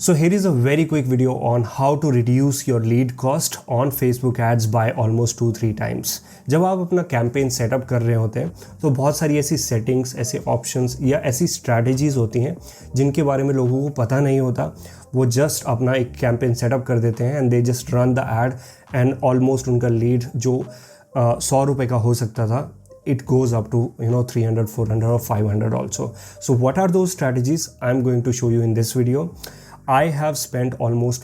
So here is a very quick video on how to reduce your lead cost on Facebook ads by almost 2-3 times. जब आप अपना campaign setup कर रहे होते हैं तो बहुत सारी ऐसी सेटिंग्स, ऐसे ऑप्शंस या ऐसी स्ट्रैटेजीज़ होती हैं जिनके बारे में लोगों को पता नहीं होता. वो जस्ट अपना एक कैंपेन सेटअप कर देते हैं and they just run the ad and almost उनका लीड जो 100 रुपये का हो सकता था, it goes up to 300, 400 or 500 also. So what are those strategies? I'm going to show you in this video. I have spent almost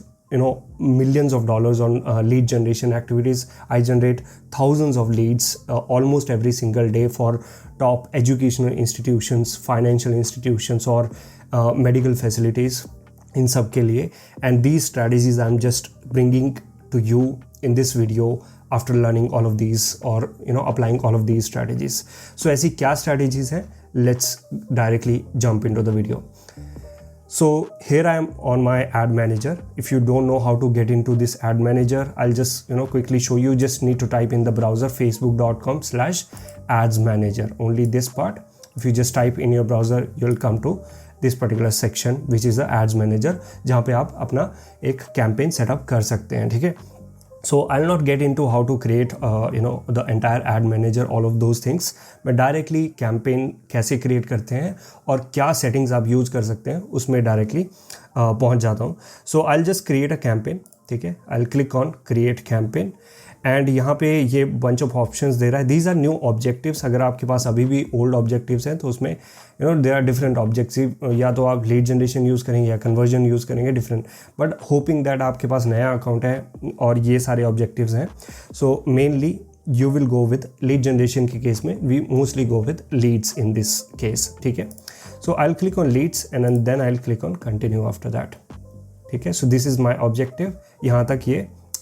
millions of dollars on lead generation activities. I generate thousands of leads almost every single day for top educational institutions, financial institutions or medical facilities in सब के लिए. And these strategies I'm just bringing to you in this video after learning all of these or applying all of these strategies. So ऐसी क्या strategies हैं? Let's directly jump into the video. So here I am on my ad manager. If you don't know how to get into this ad manager, I'll just quickly show you. Just need to type in the browser facebook.com/ads manager. Only this part. If you just type in your browser, you'll come to this particular section which is the ads manager, जहाँ पे आप अपना एक campaign setup कर सकते हैं. ठीक है. So I'll not get into how to create the entire ad manager, all of those things. मैं directly campaign कैसे create करते हैं और क्या settings आप use कर सकते हैं उसमें directly पहुंच जाता हूँ. So I'll just create a campaign. ठीक है. I'll click on create campaign and यहाँ पे ये bunch of options दे रहा है. These are new objectives. अगर आपके पास अभी भी old objectives हैं तो उसमें there are different objectives. या तो आप lead generation यूज़ करेंगे या conversion यूज़ करेंगे different. But hoping that आपके पास नया account है और ये सारे objectives हैं. So mainly you will go with lead generation के केस में we mostly go with leads in this case. ठीक है. So I'll click on leads and then I'll click on continue after that. ठीक है. So this is my objective. यहाँ तक ये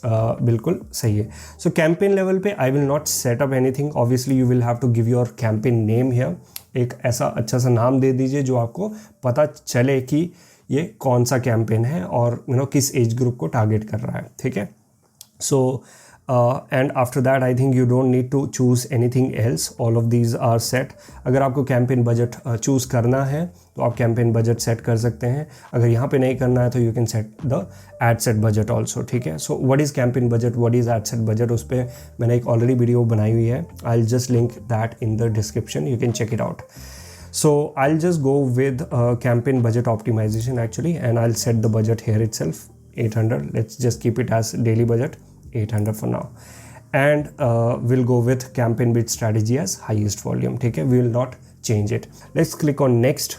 बिल्कुल सही है. सो कैंपेन लेवल पे I will not set up anything. Obviously you will have to give your campaign name here. एक ऐसा अच्छा सा नाम दे दीजिए जो आपको पता चले कि ये कौन सा कैंपेन है और किस एज ग्रुप को टारगेट कर रहा है. ठीक है. सो and after that I think you don't need to choose anything else. All of these are set. अगर आपको कैंपेन बजट चूज़ करना है तो आप कैंपेन बजट सेट कर सकते हैं. अगर यहाँ पे नहीं करना है तो you can set the ad set budget also. ठीक है. So what is campaign budget, what is ad set budget, उस पर मैंने एक ऑलरेडी वीडियो बनाई हुई है. I will just link that in the description. You can check it out. So I'll just go with campaign budget optimization actually and I'll set the budget here itself 800. Let's just keep it as daily budget 800 for now and we'll go with campaign bid strategy as highest volume. ठीक है. We will not change it. Let's click on next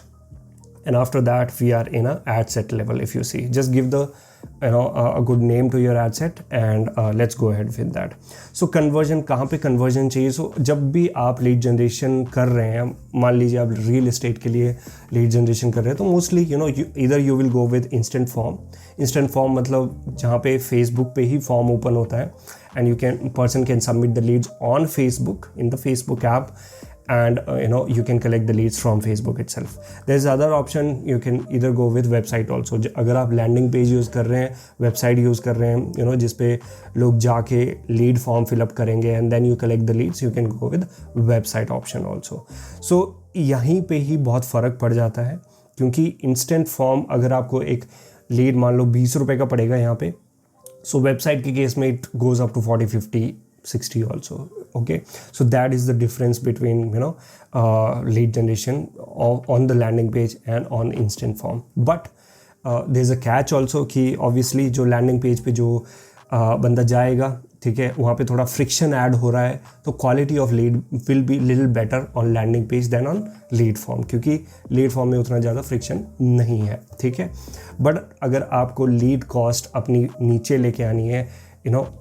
and after that we are in a ad set level. If you see, just give the a good name to your ad set and let's go ahead with that. So conversion, कहाँ पे conversion चाहिए? So जब भी आप lead generation कर रहे हैं, मान लीजिए आप real estate के लिए lead generation कर रहे हैं तो mostly either you will go with instant form. Instant form मतलब जहाँ पे Facebook पे ही form open होता है and person can submit the leads on Facebook in the Facebook app and you can collect the leads from Facebook itself. There's other option, you can either go with website also. अगर आप landing page use कर रहे हैं, website use कर रहे हैं जिस पे लोग जाके lead form fill up करेंगे and then you collect the leads, you can go with website option also. So यहीं पे ही बहुत फ़र्क पड़ जाता है क्योंकि instant form अगर आपको एक lead मान लो 20 रुपये का पड़ेगा यहाँ पे, so website के केस में it goes up to 40, 50, 60 also. Okay, so that is the difference between lead generation on the landing page and on instant form. But there's a catch also कि obviously जो landing page पे जो बंदा जाएगा, ठीक है, वहाँ पे थोड़ा friction ऐड हो रहा है तो quality of lead will be little better on landing page than on lead form क्योंकि lead form में उतना ज़्यादा friction नहीं है. ठीक है. But अगर आपको lead cost अपनी नीचे लेके आनी है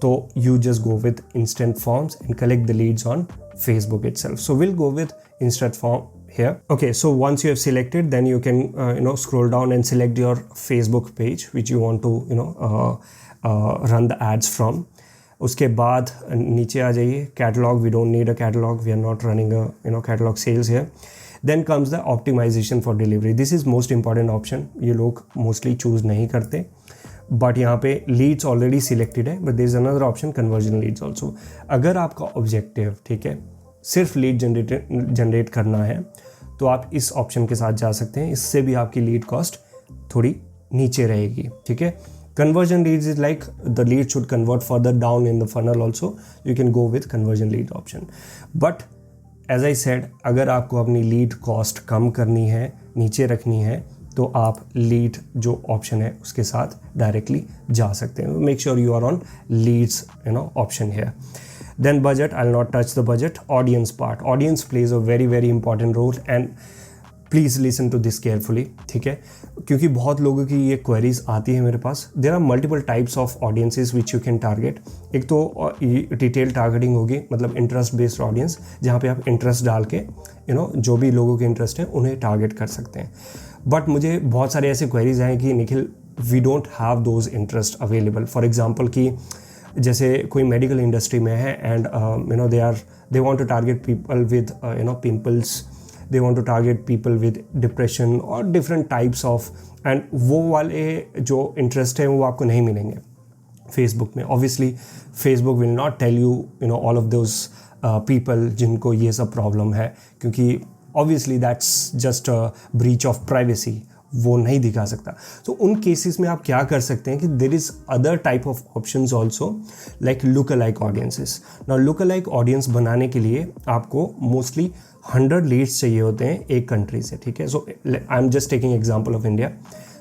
तो you just go with instant forms and collect the leads on Facebook itself. So we'll go with instant form here. Okay, so once you have selected, then you can scroll down and select your Facebook page which you want to run the ads from. उसके बाद नीचे आ जाइए catalog. We don't need a catalog. We are not running a catalog sales here. Then comes the optimization for delivery. This is most important option. ये लोग mostly choose नहीं करते. But यहाँ पे लीड्स ऑलरेडी सिलेक्टेड है. But there is another option conversion leads also. अगर आपका objective ठीक है सिर्फ लीड जनरेट करना है तो आप इस ऑप्शन के साथ जा सकते हैं. इससे भी आपकी लीड कॉस्ट थोड़ी नीचे रहेगी, ठीक है। Conversion leads is like the lead should convert further down in the funnel also. You can go with conversion lead option. But as I said, अगर आपको अपनी लीड कॉस्ट कम करनी है, नीचे रखनी है, तो आप लीड जो ऑप्शन है उसके साथ डायरेक्टली जा सकते हैं. Make sure you are on leads option है. Then budget, I'll not touch the budget. Audience part. Audience plays a very very important role and please listen to this carefully, ठीक है, क्योंकि बहुत लोगों की ये क्वेरीज आती है मेरे पास. There are multiple types of audiences which you can target. एक तो डिटेल टारगेटिंग होगी, मतलब इंटरेस्ट बेस्ड ऑडियंस, जहाँ पे आप इंटरेस्ट डाल के जो भी लोगों के इंटरेस्ट है उन्हें टारगेट कर सकते हैं. बट मुझे बहुत सारे ऐसे क्वेरीज आए कि Nikhil we don't have those interest available. For example कि जैसे कोई मेडिकल इंडस्ट्री में है and they want to target people with pimples, they want to target people with depression or different types of, and वो वाले जो interest है वो आपको नहीं मिलेंगे Facebook में. Obviously Facebook will not tell you all of those people जिनको ये सब problem है, क्योंकि obviously that's just a breach of privacy, वो नहीं दिखा सकता. तो उन केसेस में आप क्या कर सकते हैं कि there is other type of options also like look alike audiences. Now look alike audience बनाने के लिए आपको मोस्टली 100 लीड्स चाहिए होते हैं एक कंट्री से, ठीक है. So I am just taking example of India.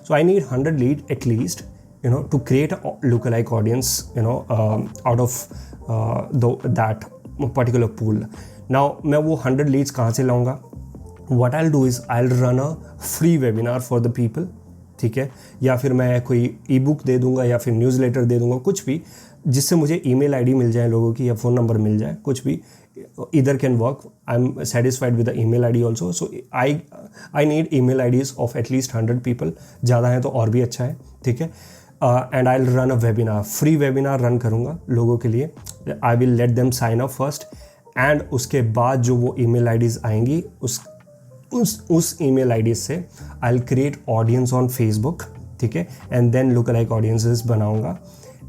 So I need 100 lead at least to create a look alike audience out of that particular pool. Now मैं वो 100 लीड्स कहाँ से लाऊंगा? What I'll do is I'll run a free webinar for the people, ठीक है, या फिर मैं कोई ई बुक दे दूंगा या फिर न्यूज़लेटर दे दूंगा, कुछ भी जिससे मुझे ईमेल आईडी मिल जाए लोगों की या फ़ोन नंबर मिल जाए, कुछ भी. either can work. I'm satisfied with the email ID also. So I need email IDs of at least 100 people. ज़्यादा है तो और भी अच्छा है, ठीक है. And I'll run a webinar, free webinar run करूँगा लोगों के लिए. I will let them sign up first. And उसके बाद जो वो email IDs आएंगी उस ईमेल आईडी से I'll create audience on Facebook, ठीक है, and then lookalike audiences बनाऊंगा.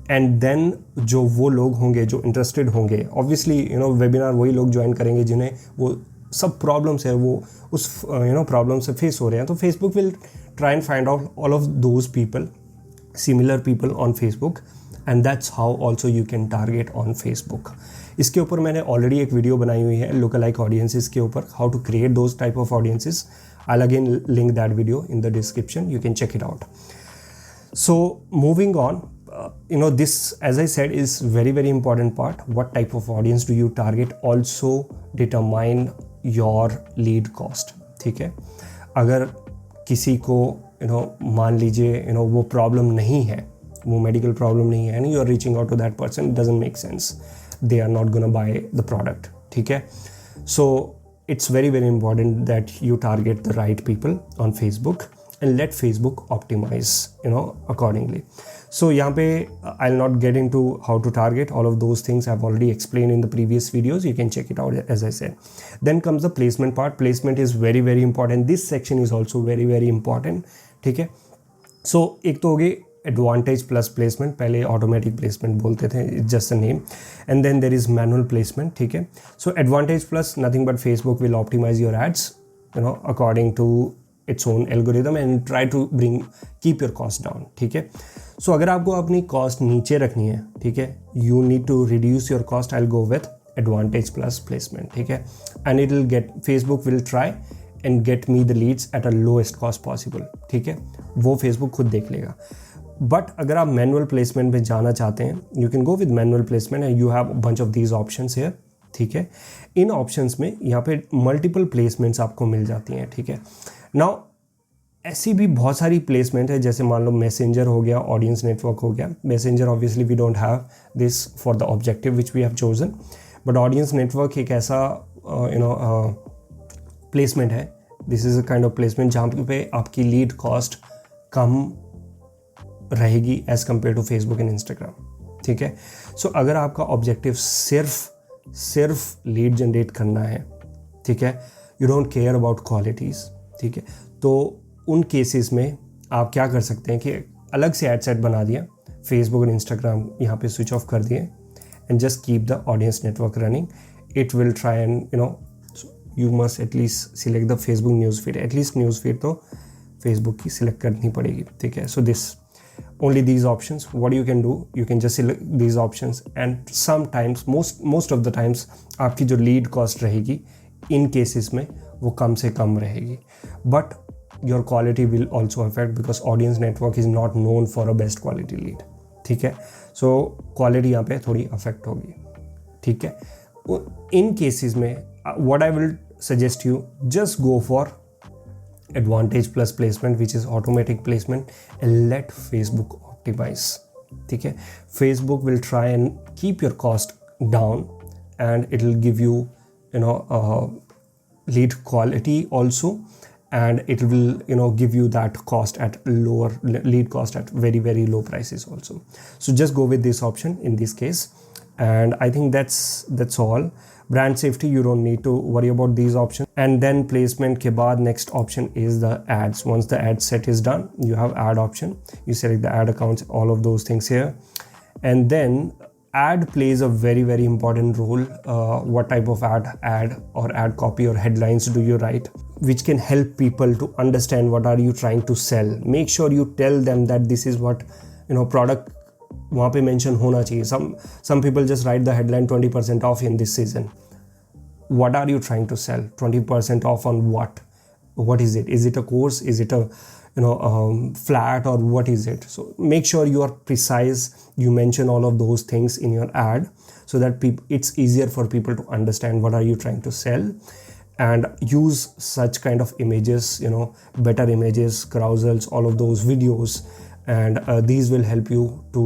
एंड देन जो वो लोग होंगे जो इंटरेस्टेड होंगे, ऑब्वियसली वेबिनार वही लोग ज्वाइन करेंगे जिन्हें वो सब प्रॉब्लम्स है वो उस प्रॉब्लम से फेस हो रहे हैं. तो Facebook will try and find out all of those people, similar people on Facebook, and that's how also you can target on Facebook. इसके ऊपर मैंने ऑलरेडी एक वीडियो बनाई हुई है लुक अलाइक ऑडियंसेस के ऊपर, how to create those type of audiences. I again link that video in the description, you can check it out. So moving on, this, as I said, is very very important part. What type of audience do you target also determine your lead cost, ठीक है. अगर किसी को मान लीजिए वो problem नहीं है, वो मेडिकल प्रॉब्लम नहीं है, you are reaching out to that person, it doesn't make sense, they are not gonna buy the product, ठीक है. So it's very very important that you target the right people on Facebook and let Facebook optimize accordingly. So यहाँ पे I'll not get into how to target, all of those things I've already explained in the previous videos, you can check it out as I said. Then comes the placement part. Placement is very very important. This section is also very very important, ठीक है. So एक तो हो गई advantage plus placement, पहले automatic placement बोलते थे, it's just a name. And then there is manual placement, ठीक है. So advantage plus nothing but Facebook will optimise your ads according to its own algorithm and try to keep your cost down, ठीक है. सो अगर आपको अपनी cost नीचे रखनी है, ठीक है, you need to reduce your cost, I will go with advantage plus placement, ठीक है. And it will get, Facebook will try and get me the leads at a lowest cost possible, ठीक है. वो फेसबुक खुद देख लेगा. But अगर आप मैनुअल प्लेसमेंट में जाना चाहते हैं, you can go with manual placement and you have bunch of these options here, ठीक है. इन ऑप्शंस में यहाँ पे मल्टीपल प्लेसमेंट्स आपको मिल जाती हैं, ठीक है. नाउ ऐसी भी बहुत सारी प्लेसमेंट है, जैसे मान लो मैसेंजर हो गया, ऑडियंस नेटवर्क हो गया. Messenger obviously we don't have this for the objective which we have chosen, but audience network एक ऐसा प्लेसमेंट है, this is a kind of placement जहाँ पे आपकी लीड कॉस्ट कम रहेगी as compared to Facebook and Instagram, ठीक है. सो अगर आपका ऑब्जेक्टिव सिर्फ लीड जनरेट करना है, ठीक है, you don't care about qualities, ठीक है, तो उन केसेस में आप क्या कर सकते हैं कि अलग से एड सेट बना दिया, फेसबुक और इंस्टाग्राम यहाँ पे स्विच ऑफ कर दिए and just keep the audience network running. It will try and you must at least select the Facebook news feed. At least news feed तो फेसबुक की सिलेक्ट करनी पड़ेगी, ठीक है। So this only these options. What you can do, you can just select these options, and sometimes most of the times आपकी जो lead cost रहेगी इन cases में वो कम से कम रहेगी, but your quality will also affect because audience network is not known for a best quality lead, ठीक है। So quality यहाँ पे थोड़ी अफेक्ट होगी, ठीक है। इन केसेस में what I will suggest you, just go for advantage plus placement, which is automatic placement, and let Facebook optimize, ठीक है। Facebook will try and keep your cost down, and it will give you lead quality also, and it will give you that cost at lower lead cost at very very low prices also. So just go with this option in this case, and I think that's all. Brand safety, you don't need to worry about these options. And then placement ke baad next option is the ads. Once the ad set is done, you have ad option, you select the ad accounts, all of those things here, and then ad plays a very very important role. What type of ad or ad copy or headlines do you write, which can help people to understand what are you trying to sell. Make sure you tell them that this is what product वहाँ पे mention होना चाहिए. Some people just write the headline 20% off in this season. What are you trying to sell? 20% off on what? What is it? Is it a course? Is it a flat, or what is it? So make sure you are precise. You mention all of those things in your ad so that it's easier for people to understand what are you trying to sell. And use such kind of images, better images, carousels, all of those videos, and these will help you to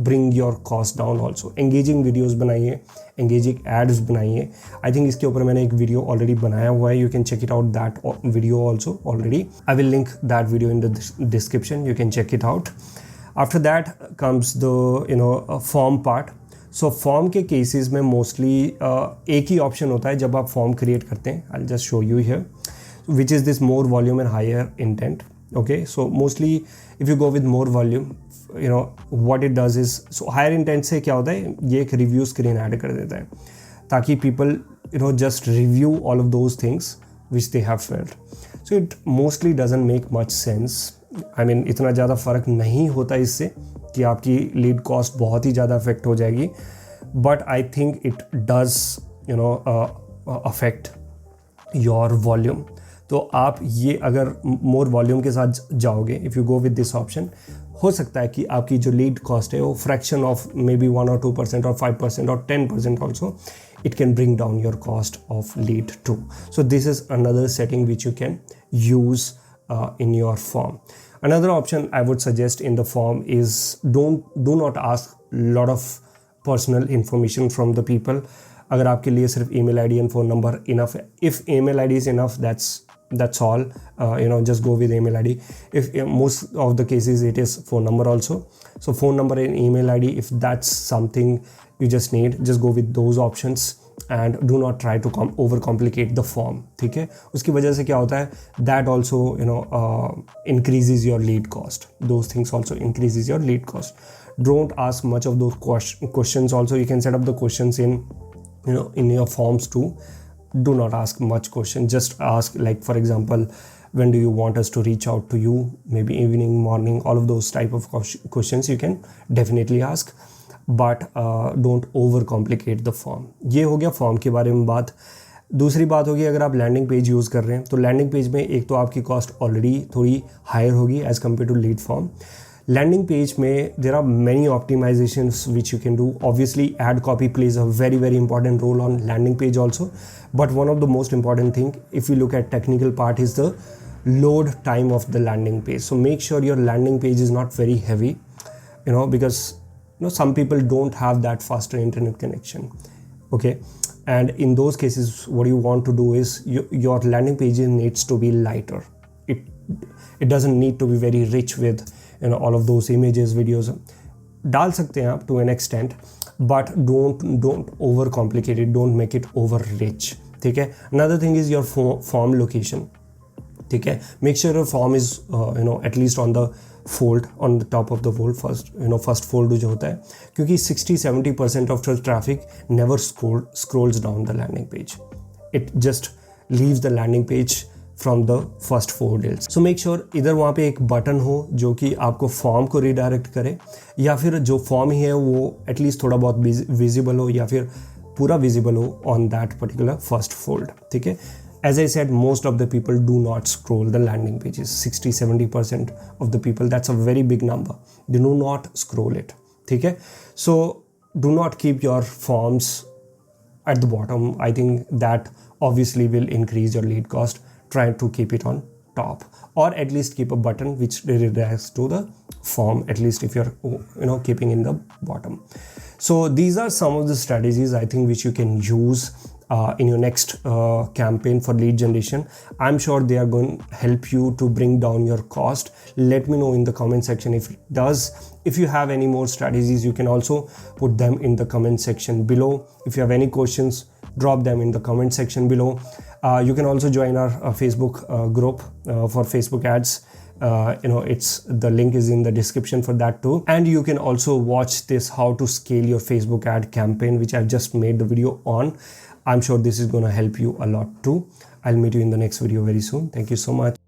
bring your cost down also. Engaging videos बनाइए, engaging ads बनाइए. I think इसके ऊपर मैंने एक video already बनाया हुआ है. You can check it out, that video also already. I will link that video in the description. You can check it out. After that comes the form part. So form के cases में mostly एक ही option होता है जब आप form create करते हैं. I'll just show you here, which is this more volume and higher intent. Okay, so mostly if you go with more volume, what it does is, so higher intent से क्या होता है, ये एक review screen add कर देता है ताकि people just review all of those things which they have felt. So it mostly doesn't make much sense. I mean इतना ज़्यादा फ़र्क नहीं होता इससे कि आपकी lead cost बहुत ही ज़्यादा affect हो जाएगी, but I think it does affect your volume. तो आप ये अगर मोर वॉल्यूम के साथ जाओगे, if you go with this option, हो सकता है कि आपकी जो लीड कॉस्ट है वो fraction of may be 1 or 2% or 5% or 10% also, it can bring down your cost of lead too. So this is another setting which you can use in your form. Another option I would suggest in the form is do not ask lot of personal information from the people. अगर आपके लिए सिर्फ email ID and phone number enough है, if email ID is enough, that's all. Just go with email ID. If most of the cases it is phone number also, so phone number and email ID, if that's something you just need, just go with those options and do not try to overcomplicate the form. ठीक है, उसकी वजह से क्या होता है, that also increases your lead cost. Those things also increases your lead cost. Don't ask much of those questions also. You can set up the questions in your forms too. Do not ask much question. Just ask, like for example, when do you want us to reach out to you? Maybe evening, morning, all of those type of questions you can definitely ask, but don't overcomplicate the form. ये हो गया form के बारे में बात. दूसरी बात होगी, अगर आप लैंडिंग पेज यूज़ कर रहे हैं तो लैंडिंग पेज में एक तो आपकी कॉस्ट ऑलरेडी थोड़ी हायर होगी as compared to lead form. Landing page में there are many optimizations which you can do. Obviously ad copy plays a very very important role on landing page also, but one of the most important thing, if you look at technical part, is the load time of the landing page. So make sure your landing page is not very heavy, because some people don't have that faster internet connection. Okay, and in those cases what you want to do is your landing page needs to be lighter. It doesn't need to be very rich with all of those images, videos. डाल सकते हैं आप to an extent, but don't overcomplicate it. Don't make it over rich. ठीक है. Another thing is your form location. ठीक है. Make sure your form is at least on the fold, on the top of the fold first fold जो होता है, क्योंकि 60-70% of the traffic never scrolls down the landing page. It just leaves the landing page from the first 4 deals. So make sure इधर वहाँ पे एक button हो जो कि आपको फॉर्म को रिडायरेक्ट करे, या फिर जो फॉर्म ही है वो एटलीस्ट थोड़ा बहुत विजिबल हो या फिर पूरा विजिबल हो on that particular first fold, ठीक है। As I said, most of the people do not scroll the landing pages. 60-70% of the people, that's a very big number. They do not scroll it. ठीक है? So do not keep your forms at the bottom. I think that obviously will increase your lead cost. Try to keep it on top, or at least keep a button which redirects to the form, at least if you're keeping in the bottom. So these are some of the strategies I think which you can use in your next campaign for lead generation. I'm sure they are going to help you to bring down your cost. Let me know in the comment section if it does. If you have any more strategies, you can also put them in the comment section below. If you have any questions, drop them in the comment section below. You can also join our Facebook group for Facebook ads. It's the link is in the description for that too. And you can also watch this how to scale your Facebook ad campaign, which I've just made the video on. I'm sure this is going to help you a lot too. I'll meet you in the next video very soon. Thank you so much.